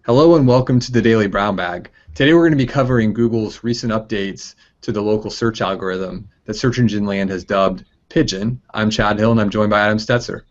Hello and welcome to the Daily Brown Bag. Today we're going to be covering Google's recent updates to the local search algorithm that Search Engine Land has dubbed Pigeon. I'm Chad Hill and I'm joined by Adam Stetzer.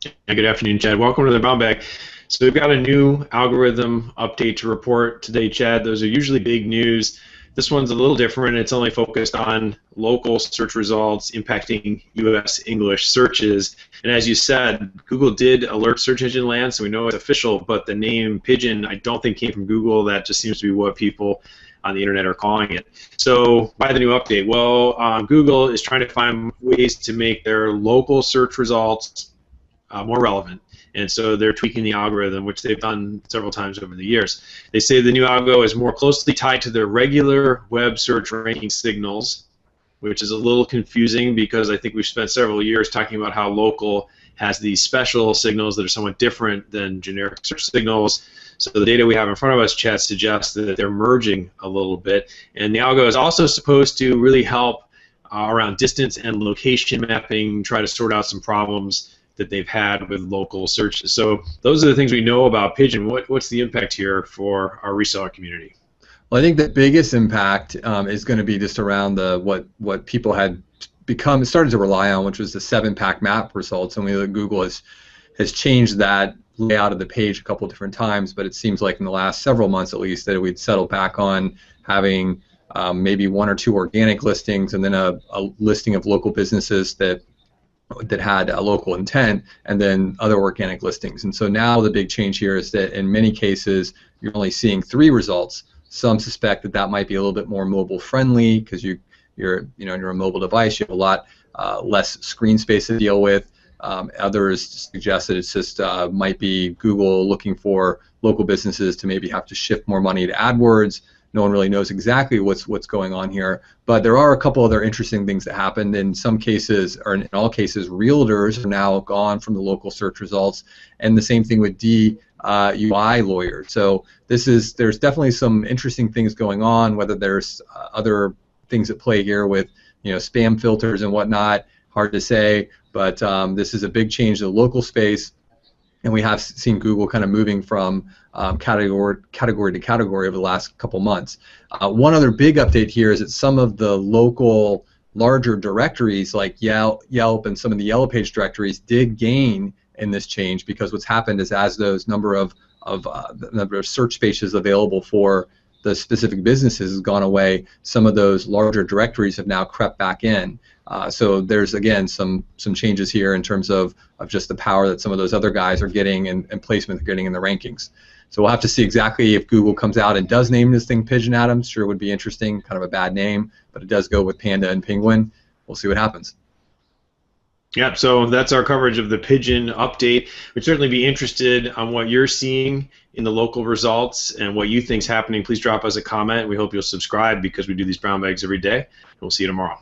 Good afternoon, Chad. Welcome to the Brown Bag. So we've got a new algorithm update to report today, Chad. Those are usually big news. This one's a little different. It's only focused on local search results impacting U.S. English searches. And as you said, Google did alert Search Engine Land, so we know it's official, but the name Pigeon I don't think came from Google. That just seems to be what people on the internet are calling it. So why the new update? Well, Google is trying to find ways to make their local search results more relevant. And so they're tweaking the algorithm, which they've done several times over the years. They say the new algo is more closely tied to their regular web search ranking signals, which is a little confusing because I think we've spent several years talking about how local has these special signals that are somewhat different than generic search signals. So the data we have in front of us, Chat, suggests that they're merging a little bit. And the algo is also supposed to really help around distance and location mapping, try to sort out some problems that they've had with local searches. So those are the things we know about Pigeon. What's the impact here for our reseller community? Well, I think the biggest impact is going to be just around what people had started to rely on, which was the 7-pack map results. And Google has changed that layout of the page a couple different times, but it seems like in the last several months at least that we'd settled back on having maybe one or two organic listings and then a listing of local businesses that had a local intent, and then other organic listings. And so now the big change here is that in many cases you're only seeing 3 results. Some suspect that that might be a little bit more mobile friendly because you're on your mobile device, you have a lot less screen space to deal with. Others suggest that it's just might be Google looking for local businesses to maybe have to shift more money to AdWords. No one really knows exactly what's going on here, but there are a couple other interesting things that happened. In some cases, or in all cases, realtors are now gone from the local search results, and the same thing with DUI lawyers. So there's definitely some interesting things going on. Whether there's other things at play here with spam filters and whatnot, hard to say. But this is a big change to the local space. And we have seen Google kind of moving from category to category over the last couple months. One other big update here is that some of the local larger directories like Yelp and some of the Yellow Page directories did gain in this change, because what's happened is as those number of search spaces available for the specific businesses has gone away, some of those larger directories have now crept back in. So there's again some changes here in terms of just the power that some of those other guys are getting and placement they're getting in the rankings. So we'll have to see exactly if Google comes out and does name this thing Pigeon. Adam, sure would be interesting, kind of a bad name, but it does go with Panda and Penguin. We'll see what happens. Yep, so that's our coverage of the Pigeon update. We'd certainly be interested on what you're seeing in the local results and what you think's happening. Please drop us a comment. We hope you'll subscribe because we do these brown bags every day. We'll see you tomorrow.